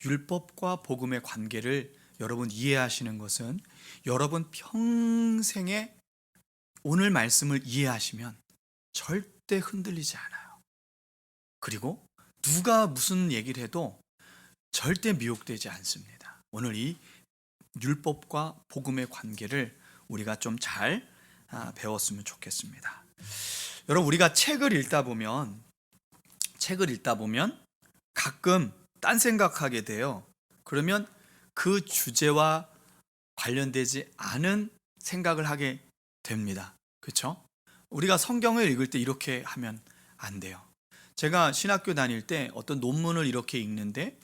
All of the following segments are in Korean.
율법과 복음의 관계를 여러분 이해하시는 것은 여러분 평생에 오늘 말씀을 이해하시면 절대 흔들리지 않아요. 그리고 누가 무슨 얘기를 해도 절대 미혹되지 않습니다. 오늘 이 율법과 복음의 관계를 우리가 좀 잘 배웠으면 좋겠습니다. 여러분, 우리가 책을 읽다 보면 가끔 딴 생각하게 돼요. 그러면 그 주제와 관련되지 않은 생각을 하게 됩니다. 그렇죠? 우리가 성경을 읽을 때 이렇게 하면 안 돼요. 제가 신학교 다닐 때 어떤 논문을 이렇게 읽는데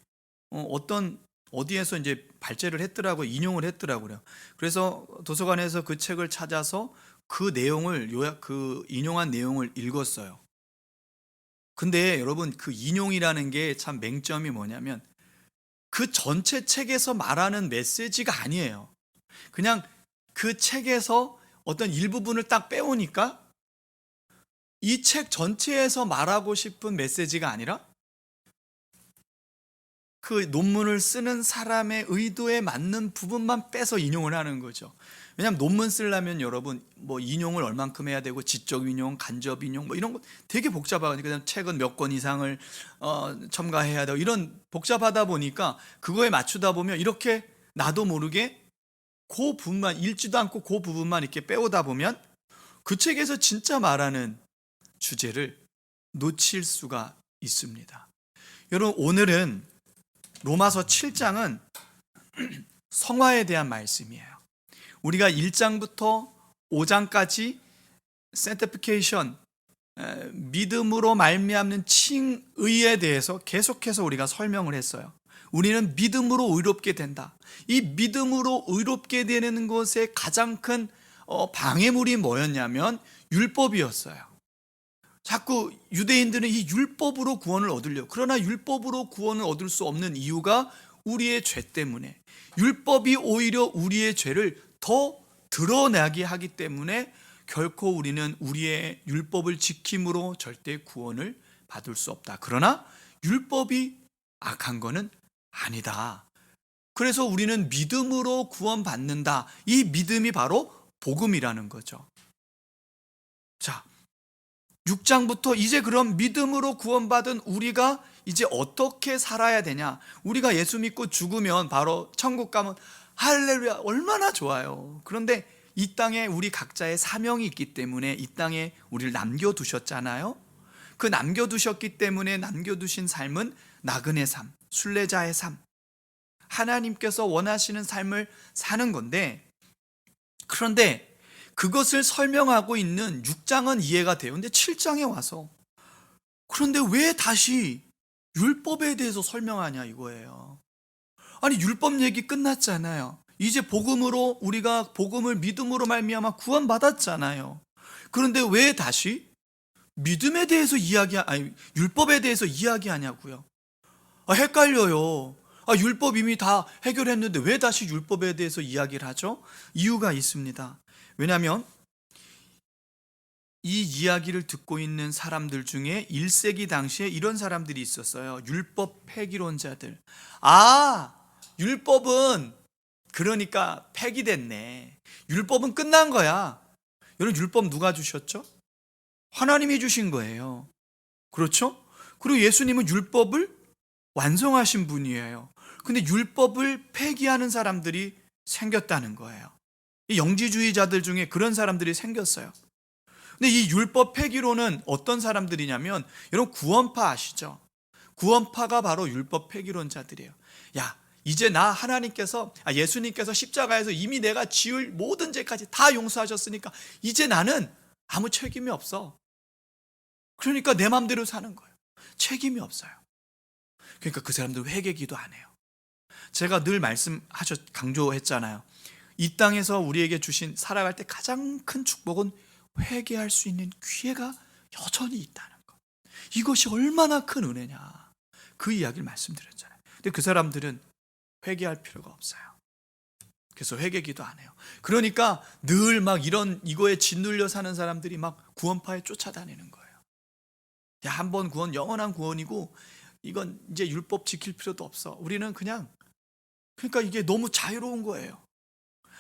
어디에서 이제 발제를 했더라고요. 인용을 했더라고요. 그래서 도서관에서 그 책을 찾아서 그 내용을 그 인용한 내용을 읽었어요. 근데 여러분, 그 인용이라는 게 참 맹점이 뭐냐면 그 전체 책에서 말하는 메시지가 아니에요. 그냥 그 책에서 어떤 일부분을 딱 빼오니까 이 책 전체에서 말하고 싶은 메시지가 아니라 그 논문을 쓰는 사람의 의도에 맞는 부분만 빼서 인용을 하는 거죠. 왜냐하면 논문 쓰려면 여러분 인용을 얼만큼 해야 되고 지적 인용, 간접 인용 이런 거 되게 복잡하거든요. 책은 몇 권 이상을 첨가해야 되고 이런 복잡하다 보니까 그거에 맞추다 보면 이렇게 나도 모르게 그 부분만 읽지도 않고 그 부분만 이렇게 빼오다 보면 그 책에서 진짜 말하는 주제를 놓칠 수가 있습니다. 여러분, 오늘은 로마서 7장은 성화에 대한 말씀이에요. 우리가 1장부터 5장까지 sanctification, 믿음으로 말미암는 칭의에 대해서 계속해서 우리가 설명을 했어요. 우리는 믿음으로 의롭게 된다. 이 믿음으로 의롭게 되는 것의 가장 큰 방해물이 뭐였냐면 율법이었어요. 자꾸 유대인들은 이 율법으로 구원을 얻으려고. 그러나 율법으로 구원을 얻을 수 없는 이유가 우리의 죄 때문에, 율법이 오히려 우리의 죄를 더 드러나게 하기 때문에 결코 우리는 우리의 율법을 지킴으로 절대 구원을 받을 수 없다. 그러나 율법이 악한 거는 아니다. 그래서 우리는 믿음으로 구원받는다. 이 믿음이 바로 복음이라는 거죠. 자, 6장부터 이제 그럼 믿음으로 구원받은 우리가 이제 어떻게 살아야 되냐? 우리가 예수 믿고 죽으면 바로 천국 가면 할렐루야, 얼마나 좋아요. 그런데 이 땅에 우리 각자의 사명이 있기 때문에 이 땅에 우리를 남겨두셨잖아요. 그 남겨두셨기 때문에 남겨두신 삶은 나그네 삶, 순례자의 삶, 하나님께서 원하시는 삶을 사는 건데, 그런데 그것을 설명하고 있는 6장은 이해가 돼요. 근데 7장에 와서 그런데 왜 다시 율법에 대해서 설명하냐 이거예요. 아니, 율법 얘기 끝났잖아요. 이제 복음으로 우리가 복음을 믿음으로 말미암아 구원받았잖아요. 그런데 왜 다시 믿음에 대해서 율법에 대해서 이야기하냐고요. 헷갈려요. 율법 이미 다 해결했는데 왜 다시 율법에 대해서 이야기를 하죠? 이유가 있습니다. 왜냐하면 이 이야기를 듣고 있는 사람들 중에 1세기 당시에 이런 사람들이 있었어요. 율법 폐기론자들. 율법은 그러니까 폐기됐네. 율법은 끝난 거야. 여러분, 율법 누가 주셨죠? 하나님이 주신 거예요. 그렇죠? 그리고 예수님은 율법을 완성하신 분이에요. 근데 율법을 폐기하는 사람들이 생겼다는 거예요. 이 영지주의자들 중에 그런 사람들이 생겼어요. 근데 이 율법 폐기론은 어떤 사람들이냐면, 여러분 구원파 아시죠? 구원파가 바로 율법 폐기론자들이에요. 이제 예수님께서 십자가에서 이미 내가 지을 모든 죄까지 다 용서하셨으니까 이제 나는 아무 책임이 없어. 그러니까 내 마음대로 사는 거예요. 책임이 없어요. 그러니까 그 사람들 회개기도 안 해요. 제가 늘 강조했잖아요. 이 땅에서 우리에게 주신 살아갈 때 가장 큰 축복은 회개할 수 있는 기회가 여전히 있다는 것. 이것이 얼마나 큰 은혜냐. 그 이야기를 말씀드렸잖아요. 근데 그 사람들은 회개할 필요가 없어요. 그래서 회개기도 안 해요. 그러니까 늘 이거에 짓눌려 사는 사람들이 구원파에 쫓아다니는 거예요. 한 번 구원 영원한 구원이고, 이건 이제 율법 지킬 필요도 없어. 우리는 그냥, 그러니까 이게 너무 자유로운 거예요.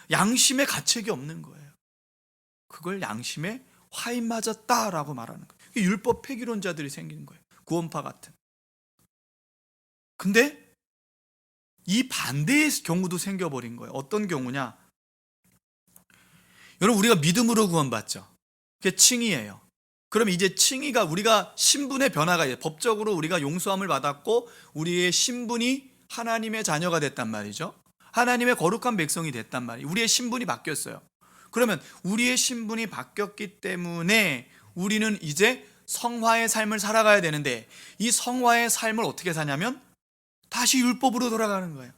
양심의 가책이 없는 거예요. 그걸 양심에 화인 맞았다라고 말하는 거예요. 율법 폐기론자들이 생기는 거예요. 구원파 같은. 근데 이 반대의 경우도 생겨버린 거예요. 어떤 경우냐? 여러분, 우리가 믿음으로 구원받죠. 그게 칭의예요. 그럼 이제 칭의가, 우리가 신분의 변화가 있어요. 법적으로 우리가 용서함을 받았고 우리의 신분이 하나님의 자녀가 됐단 말이죠. 하나님의 거룩한 백성이 됐단 말이에요. 우리의 신분이 바뀌었어요. 그러면 우리의 신분이 바뀌었기 때문에 우리는 이제 성화의 삶을 살아가야 되는데, 이 성화의 삶을 어떻게 사냐면 다시 율법으로 돌아가는 거예요.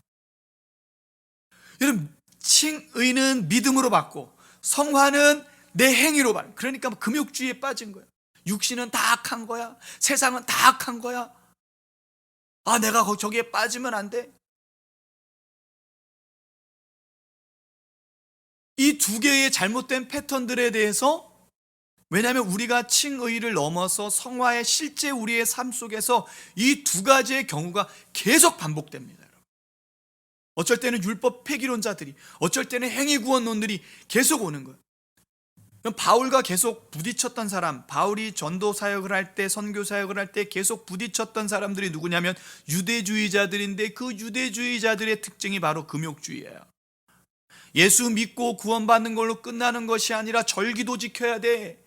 여러분, 칭의는 믿음으로 받고 성화는 내 행위로 받는, 그러니까 금욕주의에 빠진 거예요. 육신은 다 악한 거야. 세상은 다 악한 거야. 아, 내가 저기에 빠지면 안 돼. 이 두 개의 잘못된 패턴들에 대해서, 왜냐하면 우리가 칭의를 넘어서 성화의 실제 우리의 삶 속에서 이 두 가지의 경우가 계속 반복됩니다. 어쩔 때는 율법 폐기론자들이, 어쩔 때는 행위구원론들이 계속 오는 거예요. 바울과 계속 부딪혔던 사람, 바울이 전도 사역을 할 때, 선교 사역을 할 때 계속 부딪혔던 사람들이 누구냐면 유대주의자들인데, 그 유대주의자들의 특징이 바로 금욕주의예요. 예수 믿고 구원받는 걸로 끝나는 것이 아니라 절기도 지켜야 돼.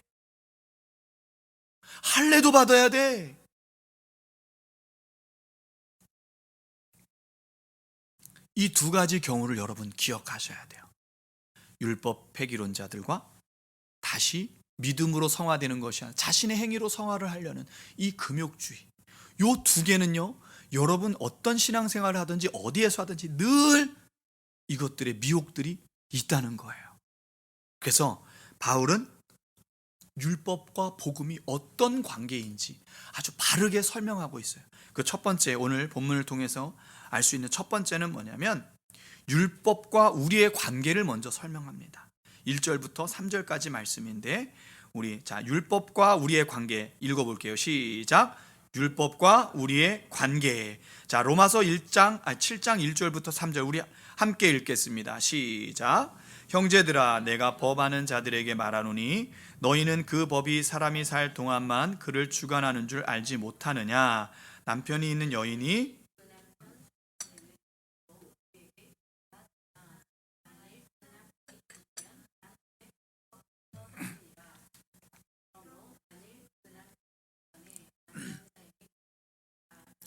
할례도 받아야 돼. 이 두 가지 경우를 여러분 기억하셔야 돼요. 율법 폐기론자들과 다시 믿음으로 성화되는 것이 아니라 자신의 행위로 성화를 하려는 이 금욕주의. 이 두 개는요, 여러분 어떤 신앙생활을 하든지 어디에서 하든지 늘 이것들의 미혹들이 있다는 거예요. 그래서 바울은 율법과 복음이 어떤 관계인지 아주 바르게 설명하고 있어요. 그 첫 번째, 오늘 본문을 통해서 알 수 있는 첫 번째는 뭐냐면 율법과 우리의 관계를 먼저 설명합니다. 1절부터 3절까지 말씀인데, 우리 율법과 우리의 관계 읽어볼게요. 시작. 율법과 우리의 관계. 자, 로마서 7장 1절부터 3절 우리 함께 읽겠습니다. 시작. 형제들아, 내가 법하는 자들에게 말하노니 너희는 그 법이 사람이 살 동안만 그를 주관하는 줄 알지 못하느냐. 남편이 있는 여인이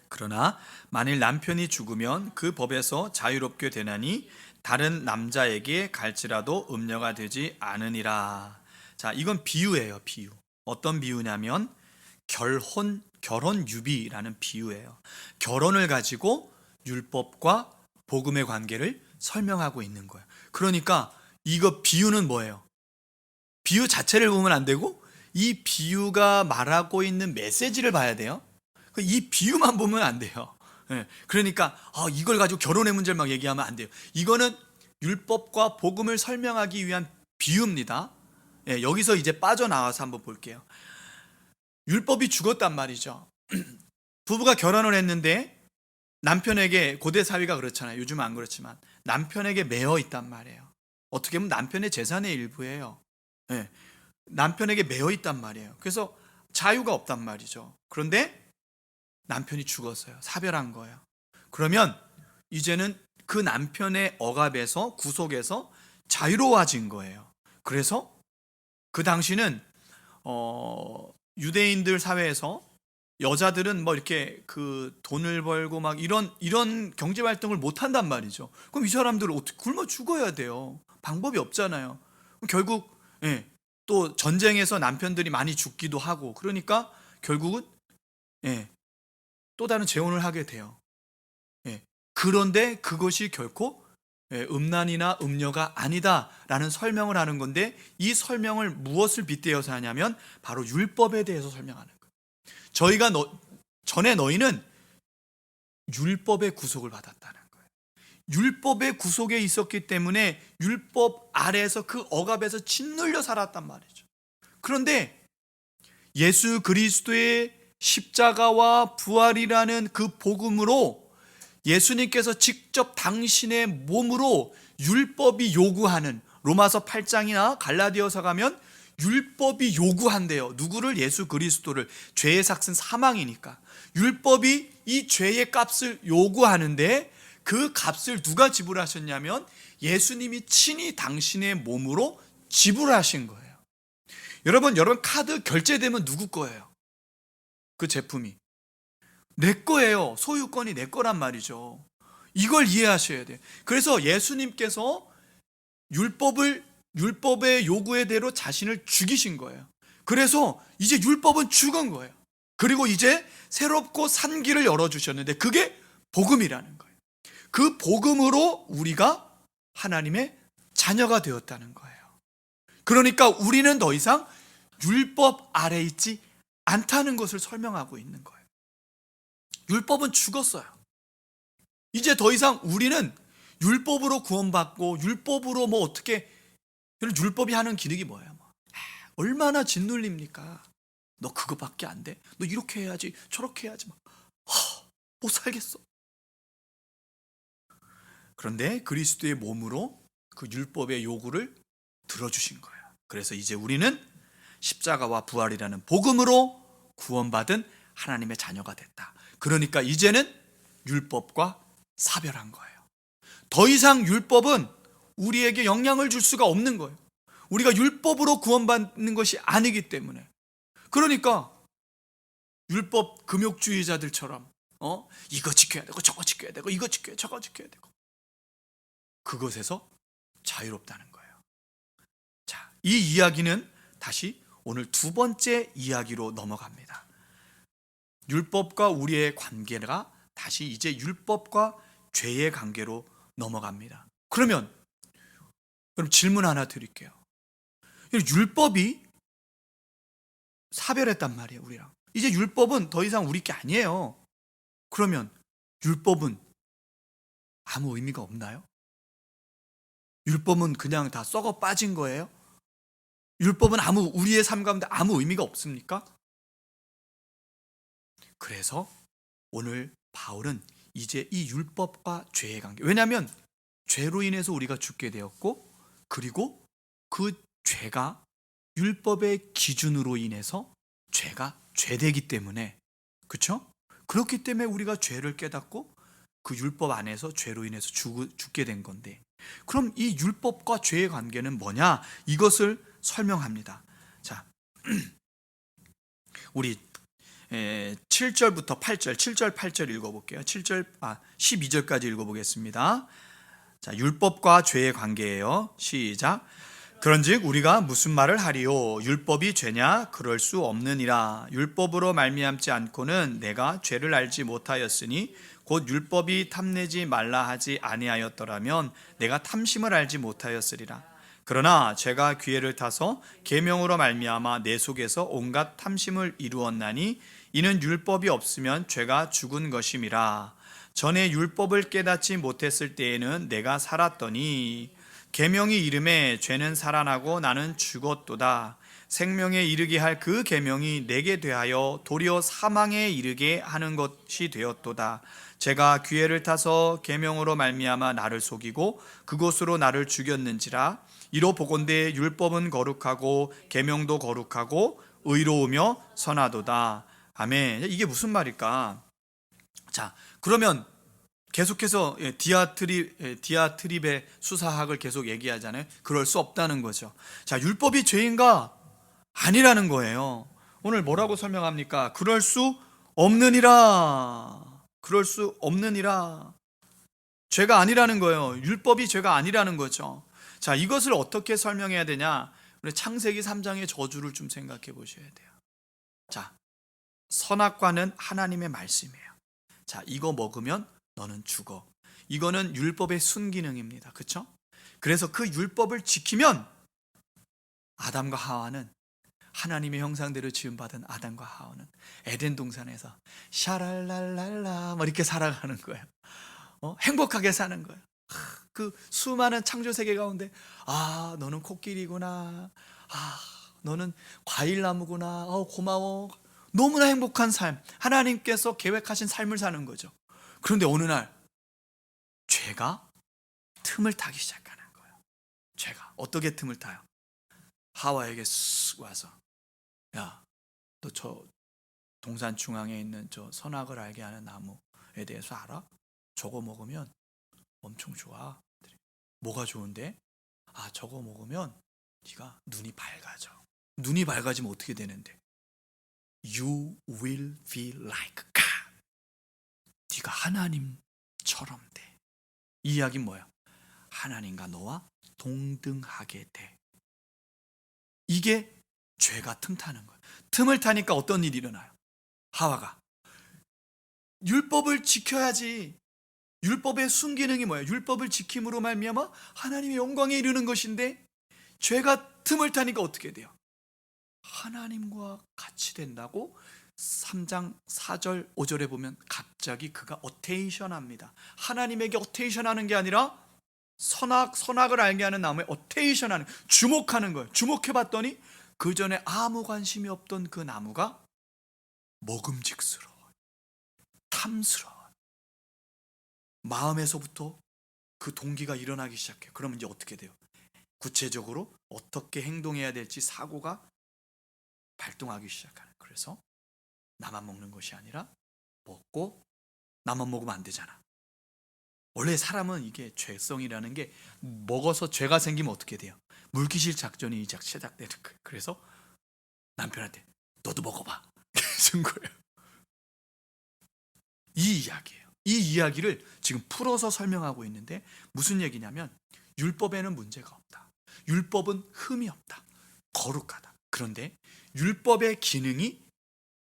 그러나 만일 남편이 죽으면 그 법에서 자유롭게 되나니 다른 남자에게 갈지라도 음녀가 되지 않으니라. 자, 이건 비유예요. 비유. 어떤 비유냐면 결혼 유비라는 비유예요. 결혼을 가지고 율법과 복음의 관계를 설명하고 있는 거예요. 그러니까 이거 비유는 뭐예요? 비유 자체를 보면 안 되고 이 비유가 말하고 있는 메시지를 봐야 돼요. 이 비유만 보면 안 돼요. 그러니까 이걸 가지고 결혼의 문제를 막 얘기하면 안 돼요. 이거는 율법과 복음을 설명하기 위한 비유입니다. 여기서 이제 빠져나와서 한번 볼게요. 율법이 죽었단 말이죠. 부부가 결혼을 했는데 남편에게, 고대 사회가 그렇잖아요. 요즘은 안 그렇지만 남편에게 매여 있단 말이에요. 어떻게 보면 남편의 재산의 일부예요. 남편에게 매여 있단 말이에요. 그래서 자유가 없단 말이죠. 그런데 남편이 죽었어요. 사별한 거예요. 그러면 이제는 그 남편의 억압에서, 구속에서 자유로워진 거예요. 그래서 그 당시는 유대인들 사회에서 여자들은 뭐 이렇게 그 돈을 벌고 막 이런 경제 활동을 못 한단 말이죠. 그럼 이 사람들은 어떻게 굶어 죽어야 돼요. 방법이 없잖아요. 결국 또 전쟁에서 남편들이 많이 죽기도 하고, 그러니까 결국은 또 다른 재혼을 하게 돼요. 그런데 그것이 결코 음란이나 음녀가 아니다라는 설명을 하는 건데, 이 설명을 무엇을 빗대어서 하냐면 바로 율법에 대해서 설명하는 거예요. 전에 너희는 율법의 구속을 받았다는 거예요. 율법의 구속에 있었기 때문에 율법 아래에서 그 억압에서 짓눌려 살았단 말이죠. 그런데 예수 그리스도의 십자가와 부활이라는 그 복음으로 예수님께서 직접 당신의 몸으로 율법이 요구하는, 로마서 8장이나 갈라디아서 가면 율법이 요구한대요. 누구를? 예수 그리스도를. 죄의 삭은 사망이니까 율법이 이 죄의 값을 요구하는데, 그 값을 누가 지불하셨냐면 예수님이 친히 당신의 몸으로 지불하신 거예요. 여러분 카드 결제되면 누구 거예요? 그 제품이 내 거예요. 소유권이 내 거란 말이죠. 이걸 이해하셔야 돼요. 그래서 예수님께서 율법의 요구에 대로 자신을 죽이신 거예요. 그래서 이제 율법은 죽은 거예요. 그리고 이제 새롭고 산 길을 열어주셨는데, 그게 복음이라는 거예요. 그 복음으로 우리가 하나님의 자녀가 되었다는 거예요. 그러니까 우리는 더 이상 율법 아래 있지 않다는 것을 설명하고 있는 거예요. 율법은 죽었어요. 이제 더 이상 우리는 율법으로 구원받고 율법으로 뭐 어떻게, 율법이 하는 기능이 뭐예요? 얼마나 짓눌립니까? 너 그거밖에 안 돼? 너 이렇게 해야지, 저렇게 해야지. 못 살겠어. 그런데 그리스도의 몸으로 그 율법의 요구를 들어주신 거예요. 그래서 이제 우리는 십자가와 부활이라는 복음으로 구원받은 하나님의 자녀가 됐다. 그러니까 이제는 율법과 사별한 거예요. 더 이상 율법은 우리에게 영향을 줄 수가 없는 거예요. 우리가 율법으로 구원받는 것이 아니기 때문에. 그러니까 율법 금욕주의자들처럼 이거 지켜야 되고 저거 지켜야 되고 이거 지켜야 저거 지켜야 되고, 그것에서 자유롭다는 거예요. 자, 이 이야기는 다시 오늘 두 번째 이야기로 넘어갑니다. 율법과 우리의 관계가 다시 이제 율법과 죄의 관계로 넘어갑니다. 그럼 질문 하나 드릴게요. 율법이 사별했단 말이에요, 우리랑. 이제 율법은 더 이상 우리 게 아니에요. 그러면 율법은 아무 의미가 없나요? 율법은 그냥 다 썩어 빠진 거예요? 율법은 우리의 삶 가운데 아무 의미가 없습니까? 그래서 오늘 바울은 이제 이 율법과 죄의 관계, 왜냐하면 죄로 인해서 우리가 죽게 되었고, 그리고 그 죄가 율법의 기준으로 인해서 죄가 죄되기 때문에, 그렇죠? 그렇기 때문에 우리가 죄를 깨닫고 그 율법 안에서 죄로 인해서 죽게 된 건데, 그럼 이 율법과 죄의 관계는 뭐냐? 이것을 설명합니다. 자, 우리 7절부터 8절, 7절 8절 읽어볼게요. 12절까지 읽어보겠습니다. 자, 율법과 죄의 관계예요. 시작. 그런즉 우리가 무슨 말을 하리요? 율법이 죄냐? 그럴 수 없느니라. 율법으로 말미암지 않고는 내가 죄를 알지 못하였으니, 곧 율법이 탐내지 말라 하지 아니하였더라면 내가 탐심을 알지 못하였으리라. 그러나 죄가 기회를 타서 계명으로 말미암아 내 속에서 온갖 탐심을 이루었나니, 이는 율법이 없으면 죄가 죽은 것임이라. 전에 율법을 깨닫지 못했을 때에는 내가 살았더니, 계명이 이름에 죄는 살아나고 나는 죽었도다. 생명에 이르게 할 그 계명이 내게 대하여 도리어 사망에 이르게 하는 것이 되었도다. 제가 기회를 타서 계명으로 말미암아 나를 속이고 그것으로 나를 죽였는지라. 이로 보건대 율법은 거룩하고 계명도 거룩하고 의로우며 선하도다. 아멘. 이게 무슨 말일까? 자, 그러면 계속해서 디아트립의 수사학을 계속 얘기하잖아요. 그럴 수 없다는 거죠. 자, 율법이 죄인가? 아니라는 거예요. 오늘 뭐라고 설명합니까? 그럴 수 없느니라. 그럴 수 없느니라. 죄가 아니라는 거예요. 율법이 죄가 아니라는 거죠. 자, 이것을 어떻게 설명해야 되냐? 우리 창세기 3장의 저주를 좀 생각해 보셔야 돼요. 자, 선악과는 하나님의 말씀이에요. 자, 이거 먹으면 너는 죽어. 이거는 율법의 순기능입니다. 그렇죠? 그래서 그 율법을 지키면 아담과 하와는, 하나님의 형상대로 지음받은 아담과 하와는 에덴 동산에서 샤랄랄랄라 이렇게 살아가는 거예요. 행복하게 사는 거예요. 그 수많은 창조 세계 가운데, 너는 코끼리구나, 너는 과일나무구나, 고마워, 너무나 행복한 삶, 하나님께서 계획하신 삶을 사는 거죠. 그런데 어느 날 죄가 틈을 타기 시작하는 거예요. 죄가 어떻게 틈을 타요? 하와에게 쓱 와서, 야, 너 저 동산 중앙에 있는 저 선악을 알게 하는 나무에 대해서 알아? 저거 먹으면 엄청 좋아. 뭐가 좋은데? 아, 저거 먹으면 네가 눈이 밝아져. 눈이 밝아지면 어떻게 되는데? You will feel like God. 네가 하나님처럼 돼. 이 이야기는 뭐야? 하나님과 너와 동등하게 돼. 이게 죄가 틈 타는 거야. 틈을 타니까 어떤 일이 일어나요? 하와가 율법을 지켜야지. 율법의 순기능이 뭐예요? 율법을 지킴으로 말미암아 하나님의 영광에 이르는 것인데, 죄가 틈을 타니까 어떻게 돼요? 하나님과 같이 된다고 3장 4절 5절에 보면 갑자기 그가 어테이션합니다. 하나님에게 어테이션하는 게 아니라 선악을 알게 하는 나무에 어테이션하는, 주목하는 거예요. 주목해봤더니 그 전에 아무 관심이 없던 그 나무가 먹음직스러워요. 탐스러워요. 마음에서부터 그 동기가 일어나기 시작해요. 그러면 이제 어떻게 돼요? 구체적으로 어떻게 행동해야 될지 사고가 발동하기 시작하는. 그래서 나만 먹는 것이 아니라 먹고, 나만 먹으면 안 되잖아. 원래 사람은 이게 죄성이라는 게, 먹어서 죄가 생기면 어떻게 돼요? 물귀실 작전이 이제 시작되는 거예요. 그래서 남편한테 너도 먹어봐 준 거예요. 이 이야기예요. 이 이야기를 지금 풀어서 설명하고 있는데, 무슨 얘기냐면 율법에는 문제가 없다. 율법은 흠이 없다. 거룩하다. 그런데 율법의 기능이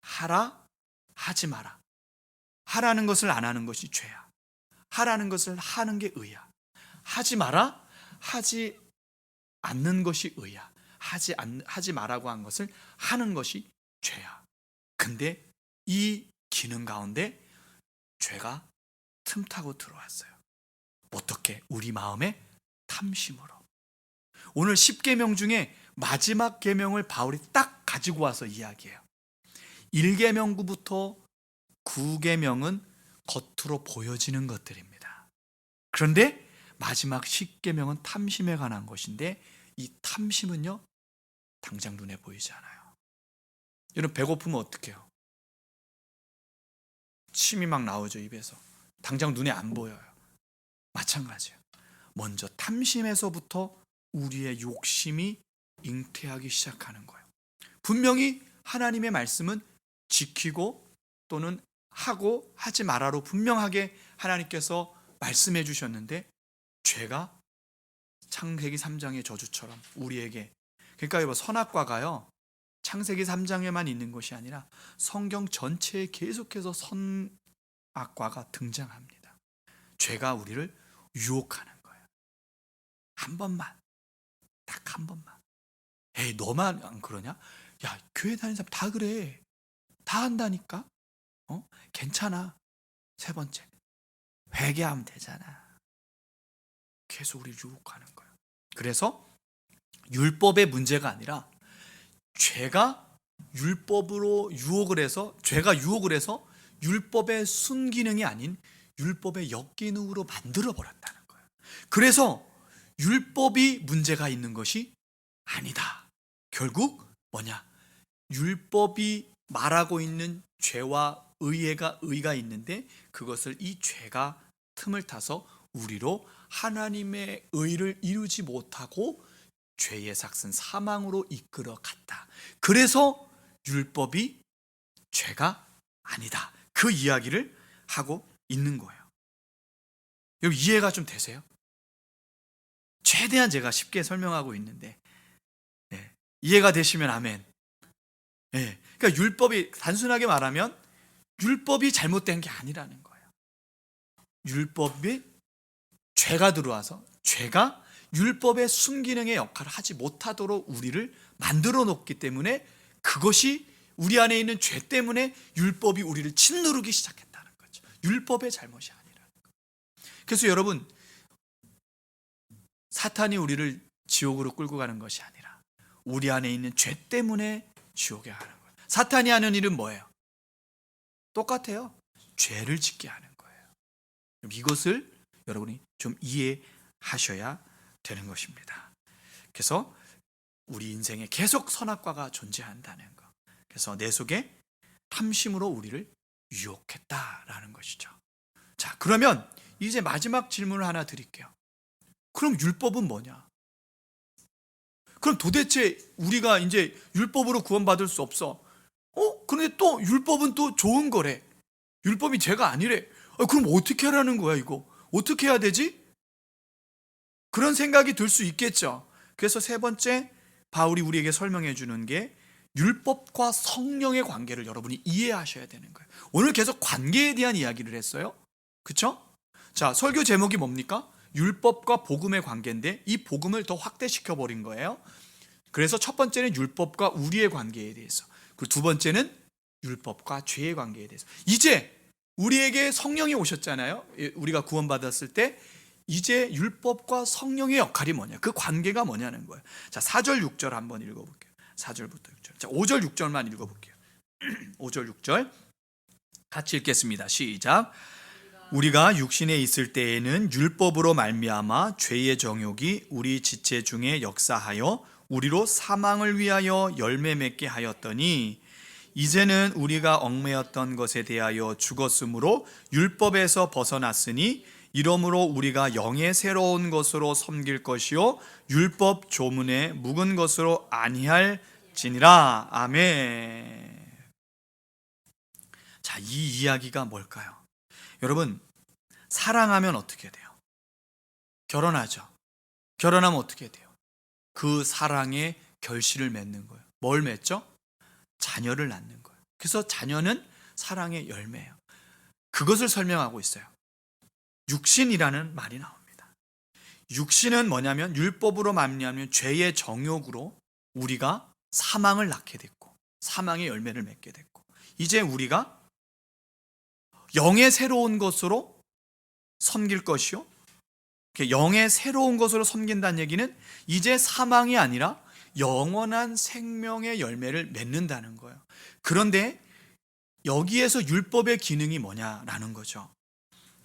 하라, 하지 마라. 하라는 것을 안 하는 것이 죄야. 하라는 것을 하는 게 의야. 하지 마라, 하지 않는 것이 의야. 하지 마라고 한 것을 하는 것이 죄야. 근데 이 기능 가운데 죄가 틈타고 들어왔어요. 어떻게? 우리 마음의 탐심으로. 오늘 10계명 중에 마지막 계명을 바울이 딱 가지고 와서 이야기해요. 1계명부터 9계명은 겉으로 보여지는 것들입니다. 그런데 마지막 10계명은 탐심에 관한 것인데, 이 탐심은요, 당장 눈에 보이지 않아요. 여러분, 배고프면 어떻게 해요? 침이 막 나오죠, 입에서. 당장 눈에 안 보여요. 마찬가지예요. 먼저 탐심에서부터 우리의 욕심이 잉태하기 시작하는 거예요. 분명히 하나님의 말씀은 지키고 또는 하고 하지 마라로 분명하게 하나님께서 말씀해 주셨는데, 죄가 창세기 3장의 저주처럼 우리에게, 그러니까 선악과가요, 창세기 3장에만 있는 것이 아니라 성경 전체에 계속해서 선악과가 등장합니다. 죄가 우리를 유혹하는 거예요. 한 번만, 딱 한 번만. 에이, 너만 안 그러냐? 야, 교회 다니는 사람 다 그래. 다 한다니까? 괜찮아. 세 번째, 회개하면 되잖아. 계속 우리 유혹하는 거예요. 그래서 율법의 문제가 아니라 죄가 율법으로 유혹을 해서, 죄가 유혹을 해서 율법의 순기능이 아닌 율법의 역기능으로 만들어 버렸다는 거예요. 그래서 율법이 문제가 있는 것이 아니다. 결국 뭐냐? 율법이 말하고 있는 죄와 의가 있는데, 그것을 이 죄가 틈을 타서 우리로 하나님의 의를 이루지 못하고 죄의 삭슨 사망으로 이끌어 갔다. 그래서 율법이 죄가 아니다. 그 이야기를 하고 있는 거예요. 여러분, 이해가 좀 되세요? 최대한 제가 쉽게 설명하고 있는데, 이해가 되시면 아멘. 그러니까 율법이, 단순하게 말하면 율법이 잘못된 게 아니라는 거예요. 율법에 죄가 들어와서 죄가 율법의 순기능의 역할을 하지 못하도록 우리를 만들어 놓기 때문에, 그것이 우리 안에 있는 죄 때문에 율법이 우리를 짓누르기 시작했다는 거죠. 율법의 잘못이 아니라는 거예요. 그래서 여러분, 사탄이 우리를 지옥으로 끌고 가는 것이 아니라 우리 안에 있는 죄 때문에 지옥에 가는 거예요. 사탄이 하는 일은 뭐예요? 똑같아요. 죄를 짓게 하는 거예요. 이것을 여러분이 좀 이해하셔야 되는 것입니다. 그래서 우리 인생에 계속 선악과가 존재한다는 것. 그래서 내 속에 탐심으로 우리를 유혹했다라는 것이죠. 자, 그러면 이제 마지막 질문을 하나 드릴게요. 그럼 율법은 뭐냐? 그럼 도대체 우리가 이제 율법으로 구원받을 수 없어. 그런데 또 율법은 또 좋은 거래. 율법이 죄가 아니래. 그럼 어떻게 하라는 거야, 이거? 어떻게 해야 되지? 그런 생각이 들 수 있겠죠. 그래서 세 번째, 바울이 우리에게 설명해 주는 게 율법과 성령의 관계를 여러분이 이해하셔야 되는 거예요. 오늘 계속 관계에 대한 이야기를 했어요. 그렇죠? 자, 설교 제목이 뭡니까? 율법과 복음의 관계인데 이 복음을 더 확대시켜 버린 거예요. 그래서 첫 번째는 율법과 우리의 관계에 대해서, 그리고 두 번째는 율법과 죄의 관계에 대해서. 이제 우리에게 성령이 오셨잖아요. 우리가 구원받았을 때 이제 율법과 성령의 역할이 뭐냐, 그 관계가 뭐냐는 거예요. 자, 4절 6절 한번 읽어볼게요. 4절부터 6절. 자, 5절 6절만 읽어볼게요. 5절 6절 같이 읽겠습니다. 시작. 우리가 육신에 있을 때에는 율법으로 말미암아 죄의 정욕이 우리 지체 중에 역사하여 우리로 사망을 위하여 열매 맺게 하였더니 이제는 우리가 얽매였던 것에 대하여 죽었으므로 율법에서 벗어났으니 이러므로 우리가 영의 새로운 것으로 섬길 것이요 율법 조문에 묵은 것으로 아니할지니라. 아멘. 자, 이 이야기가 뭘까요? 여러분, 사랑하면 어떻게 돼요? 결혼하죠. 결혼하면 어떻게 돼요? 그 사랑의 결실을 맺는 거예요. 뭘 맺죠? 자녀를 낳는 거예요. 그래서 자녀는 사랑의 열매예요. 그것을 설명하고 있어요. 육신이라는 말이 나옵니다. 육신은 뭐냐면 율법으로 말미암은 죄의 정욕으로 우리가 사망을 낳게 됐고 사망의 열매를 맺게 됐고, 이제 우리가 영의 새로운 것으로 섬길 것이요, 영의 새로운 것으로 섬긴다는 얘기는 이제 사망이 아니라 영원한 생명의 열매를 맺는다는 거예요. 그런데 여기에서 율법의 기능이 뭐냐라는 거죠.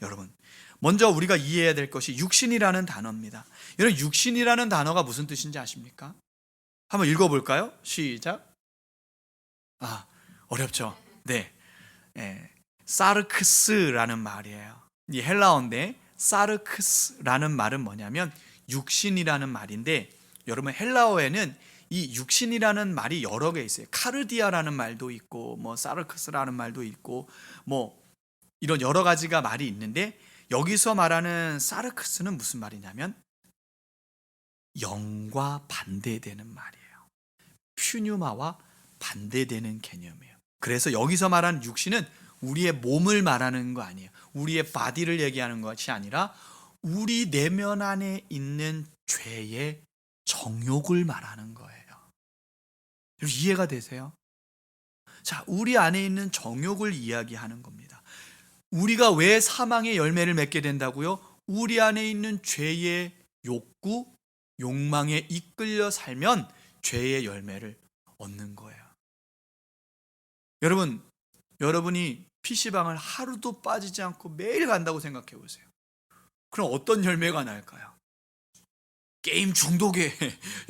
여러분, 먼저 우리가 이해해야 될 것이 육신이라는 단어입니다. 여러분, 육신이라는 단어가 무슨 뜻인지 아십니까? 한번 읽어볼까요? 시작. 어렵죠? 네. 사르크스라는 말이에요. 이 헬라어인데 사르크스라는 말은 뭐냐면 육신이라는 말인데, 여러분 헬라어에는 이 육신이라는 말이 여러 개 있어요. 카르디아라는 말도 있고 뭐 사르크스라는 말도 있고 뭐 이런 여러 가지가 말이 있는데, 여기서 말하는 사르크스는 무슨 말이냐면 영과 반대되는 말이에요. 퓨뉴마와 반대되는 개념이에요. 그래서 여기서 말하는 육신은 우리의 몸을 말하는 거 아니에요. 우리의 바디를 얘기하는 것이 아니라 우리 내면 안에 있는 죄의 정욕을 말하는 거예요. 이해가 되세요? 자, 우리 안에 있는 정욕을 이야기하는 겁니다. 우리가 왜 사망의 열매를 맺게 된다고요? 우리 안에 있는 죄의 욕구, 욕망에 이끌려 살면 죄의 열매를 얻는 거예요. 여러분, 여러분이 PC방을 하루도 빠지지 않고 매일 간다고 생각해 보세요. 그럼 어떤 열매가 날까요? 게임 중독의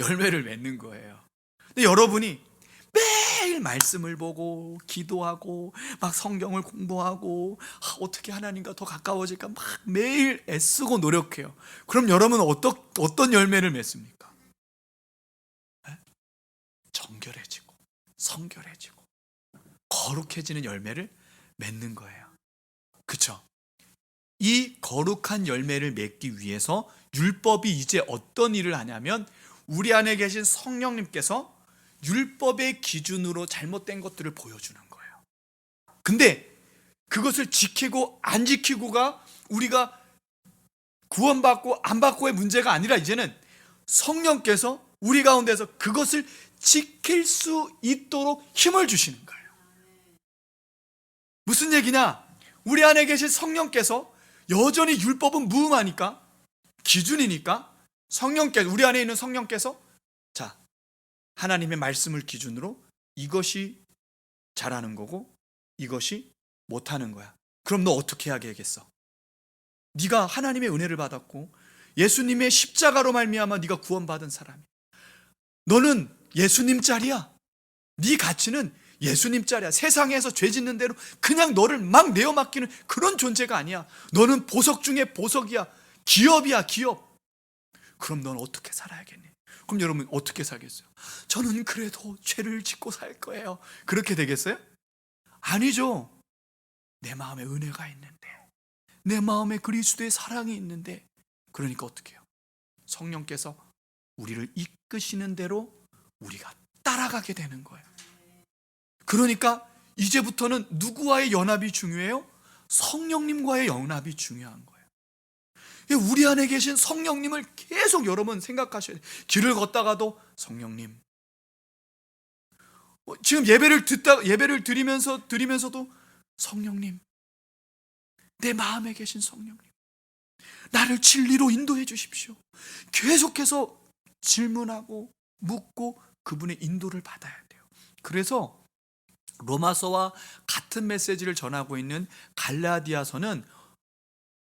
열매를 맺는 거예요. 근데 여러분이 매일 말씀을 보고 기도하고 막 성경을 공부하고 어떻게 하나님과 더 가까워질까 막 매일 애쓰고 노력해요. 그럼 여러분은 어떤 열매를 맺습니까? 정결해지고 성결해지고 거룩해지는 열매를 맺는 거예요. 그렇죠? 이 거룩한 열매를 맺기 위해서 율법이 이제 어떤 일을 하냐면 우리 안에 계신 성령님께서 율법의 기준으로 잘못된 것들을 보여주는 거예요. 근데 그것을 지키고 안 지키고가 우리가 구원받고 안 받고의 문제가 아니라 이제는 성령께서 우리 가운데서 그것을 지킬 수 있도록 힘을 주시는 거예요. 무슨 얘기냐? 우리 안에 계신 성령께서 여전히 율법은 무음하니까, 기준이니까 성령께서, 우리 안에 있는 성령께서 자, 하나님의 말씀을 기준으로 이것이 잘하는 거고 이것이 못하는 거야. 그럼 너 어떻게 하겠어? 네가 하나님의 은혜를 받았고 예수님의 십자가로 말미암아 네가 구원받은 사람이야. 너는 예수님 짤이야. 네 가치는 예수님 짤이야. 세상에서 죄 짓는 대로 그냥 너를 막 내어 맡기는 그런 존재가 아니야. 너는 보석 중에 보석이야. 기업이야, 기업. 그럼 넌 어떻게 살아야겠니? 그럼 여러분 어떻게 살겠어요? 저는 그래도 죄를 짓고 살 거예요. 그렇게 되겠어요? 아니죠. 내 마음에 은혜가 있는데, 내 마음에 그리스도의 사랑이 있는데, 그러니까 어떻게 해요? 성령께서 우리를 이끄시는 대로 우리가 따라가게 되는 거예요. 그러니까 이제부터는 누구와의 연합이 중요해요? 성령님과의 연합이 중요한 거예요. 우리 안에 계신 성령님을 계속 여러분 생각하셔야 돼요. 길을 걷다가도 성령님. 지금 예배를 드리면서도 성령님. 내 마음에 계신 성령님. 나를 진리로 인도해 주십시오. 계속해서 질문하고 묻고 그분의 인도를 받아야 돼요. 그래서 로마서와 같은 메시지를 전하고 있는 갈라디아서는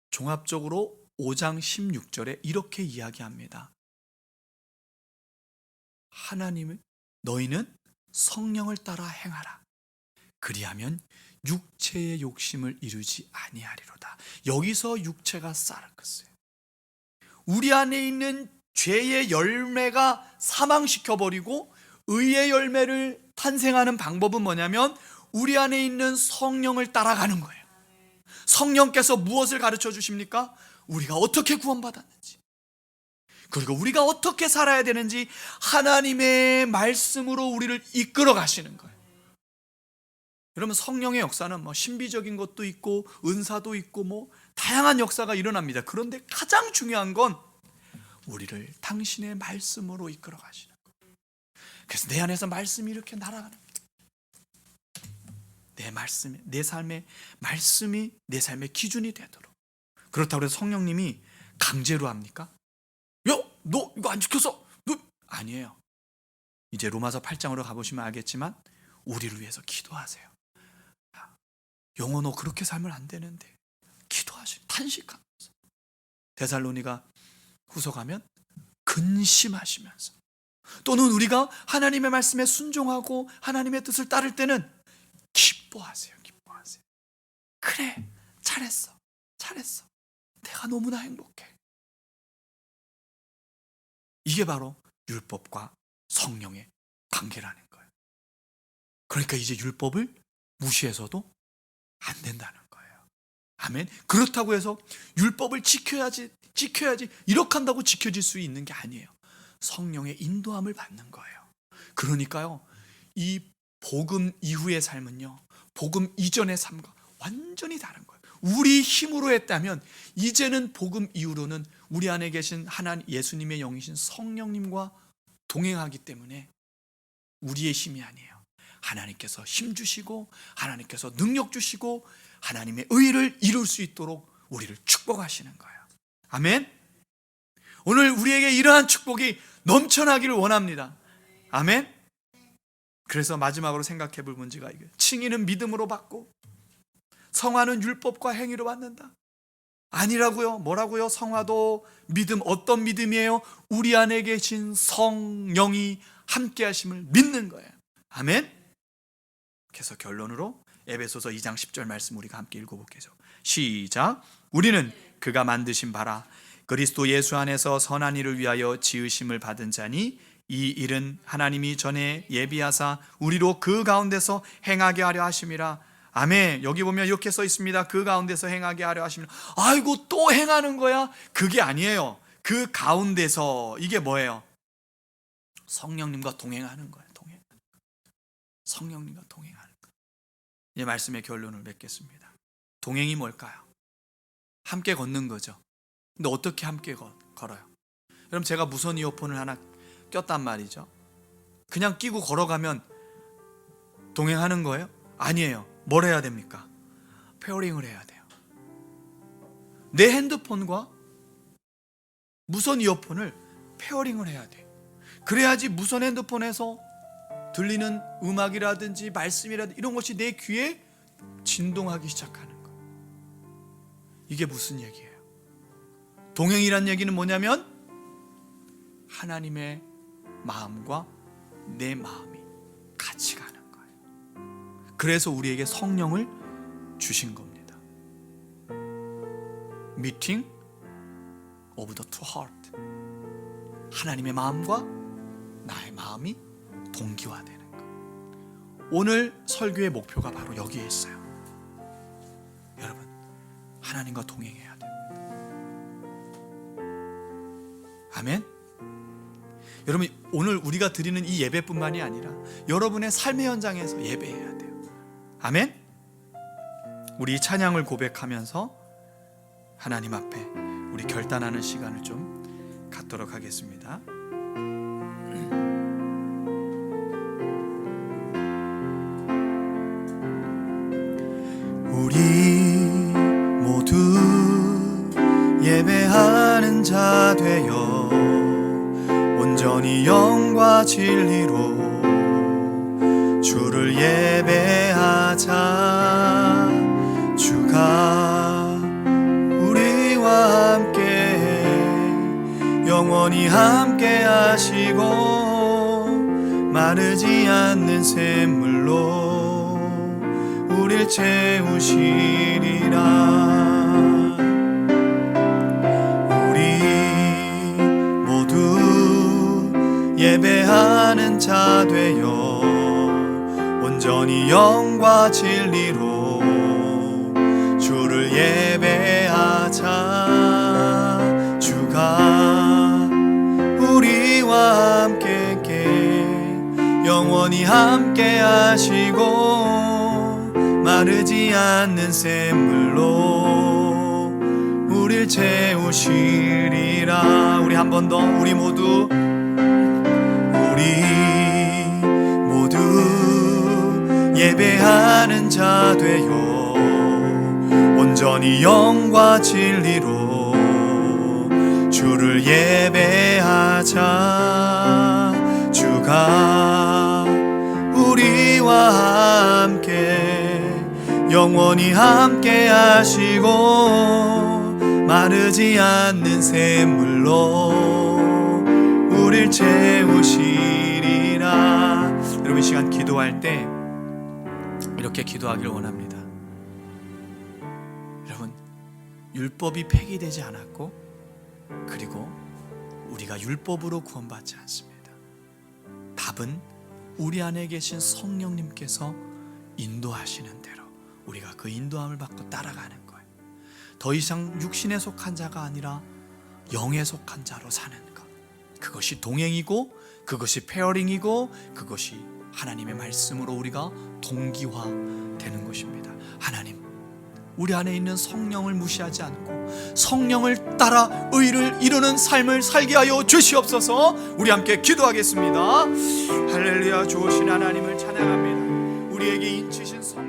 종합적으로 5장 16절에 이렇게 이야기합니다. 하나님은 너희는 성령을 따라 행하라. 그리하면 육체의 욕심을 이루지 아니하리로다. 여기서 육체가 쌀았어요. 우리 안에 있는 죄의 열매가 사망시켜버리고 의의 열매를 탄생하는 방법은 뭐냐면 우리 안에 있는 성령을 따라가는 거예요. 성령께서 무엇을 가르쳐 주십니까? 우리가 어떻게 구원받았는지, 그리고 우리가 어떻게 살아야 되는지 하나님의 말씀으로 우리를 이끌어 가시는 거예요. 여러분, 성령의 역사는 신비적인 것도 있고 은사도 있고 다양한 역사가 일어납니다. 그런데 가장 중요한 건 우리를 당신의 말씀으로 이끌어 가시는 거예요. 그래서 내 안에서 말씀이 이렇게 날아가는 거예요. 내 삶의 말씀이 내 삶의 기준이 되도록. 그렇다고 해서 성령님이 강제로 합니까? 야, 너 이거 안 지켰어. 너 아니에요. 이제 로마서 8장으로 가보시면 알겠지만 우리를 위해서 기도하세요. 영혼 너 그렇게 살면 안 되는데 기도하시, 탄식하면서. 데살로니가 후서 가면 근심하시면서, 또는 우리가 하나님의 말씀에 순종하고 하나님의 뜻을 따를 때는 기뻐하세요. 그래, 잘했어. 내가 너무나 행복해. 이게 바로 율법과 성령의 관계라는 거예요. 그러니까 이제 율법을 무시해서도 안 된다는 거예요. 아멘. 그렇다고 해서 율법을 지켜야지 이렇게 한다고 지켜질 수 있는 게 아니에요. 성령의 인도함을 받는 거예요. 그러니까요, 이 복음 이후의 삶은요, 복음 이전의 삶과 완전히 다른 거예요. 우리 힘으로 했다면 이제는 복음 이후로는 우리 안에 계신 하나님, 예수님의 영이신 성령님과 동행하기 때문에 우리의 힘이 아니에요. 하나님께서 힘 주시고 하나님께서 능력 주시고 하나님의 의를 이룰 수 있도록 우리를 축복하시는 거예요. 아멘. 오늘 우리에게 이러한 축복이 넘쳐나기를 원합니다. 아멘. 그래서 마지막으로 생각해 볼 문제가 이거예요. 칭의는 믿음으로 받고 성화는 율법과 행위로 받는다. 아니라고요. 뭐라고요? 성화도 믿음, 어떤 믿음이에요? 우리 안에 계신 성령이 함께 하심을 믿는 거예요. 아멘. 그래서 결론으로 에베소서 2장 10절 말씀 우리가 함께 읽어볼게요. 시작. 우리는 그가 만드신 바라 그리스도 예수 안에서 선한 일을 위하여 지으심을 받은 자니 이 일은 하나님이 전에 예비하사 우리로 그 가운데서 행하게 하려 하심이라. 아멘. 여기 보면 이렇게 써 있습니다. 그 가운데서 행하게 하려 하심이라. 아이고, 또 행하는 거야? 그게 아니에요. 그 가운데서, 이게 뭐예요? 성령님과 동행하는 거예요. 성령님과 동행하는 거예요. 이 말씀의 결론을 맺겠습니다. 동행이 뭘까요? 함께 걷는 거죠. 근데 어떻게 함께 걸어요? 여러분, 제가 무선 이어폰을 하나 꼈단 말이죠. 그냥 끼고 걸어가면 동행하는 거예요? 아니에요. 뭘 해야 됩니까? 페어링을 해야 돼요. 내 핸드폰과 무선 이어폰을 페어링을 해야 돼요. 그래야지 무선 핸드폰에서 들리는 음악이라든지 말씀이라든지 이런 것이 내 귀에 진동하기 시작하는 거예요. 이게 무슨 얘기예요? 동행이란 얘기는 뭐냐면 하나님의 마음과 내 마음이 같이 가는 거예요. 그래서 우리에게 성령을 주신 겁니다. Meeting of the two heart. 하나님의 마음과 나의 마음이 동기화되는 것. 오늘 설교의 목표가 바로 여기에 있어요. 여러분, 하나님과 동행해야 돼요. 아멘. 여러분, 오늘 우리가 드리는 이 예배뿐만이 아니라 여러분의 삶의 현장에서 예배해야 돼요. 아멘. 우리 이 찬양을 고백하면서 하나님 앞에 우리 결단하는 시간을 좀 갖도록 하겠습니다. 우리 모두 예배하는 자 되어 온전히 영과 진리로 주를 예배하자. 주가 우리와 함께 영원히 함께 하시고 마르지 않는 샘물로 우릴 채우시리라. 우리 모두 예배하는 자 되어 온전히 영과 진리로 주를 예배하자. 주가 우리와 함께 영원히 함께 하시고 마르지 않는 샘물로 우릴 채우시리라. 우리 한 번 더, 우리 모두 예배하는 자 되어 온전히 영과 진리로 주를 예배하자. 주가 우리와 함께 영원히 함께 하시고 마르지 않는 샘물로 우릴 채우시리라. 여러분, 이 시간 기도할 때 이렇게 기도하기를 원합니다. 여러분, 율법이 폐기되지 않았고 그리고 우리가 율법으로 구원받지 않습니다. 답은 우리 안에 계신 성령님께서 인도하시는 대로 우리가 그 인도함을 받고 따라가는 거예요. 더 이상 육신에 속한 자가 아니라 영에 속한 자로 사는 것, 그것이 동행이고 그것이 페어링이고 그것이 하나님의 말씀으로 우리가 동기화되는 것입니다. 하나님, 우리 안에 있는 성령을 무시하지 않고 성령을 따라 의를 이루는 삶을 살게 하여 주시옵소서. 우리 함께 기도하겠습니다. 할렐루야. 좋으신 하나님을 찬양합니다. 우리에게 인치신 성령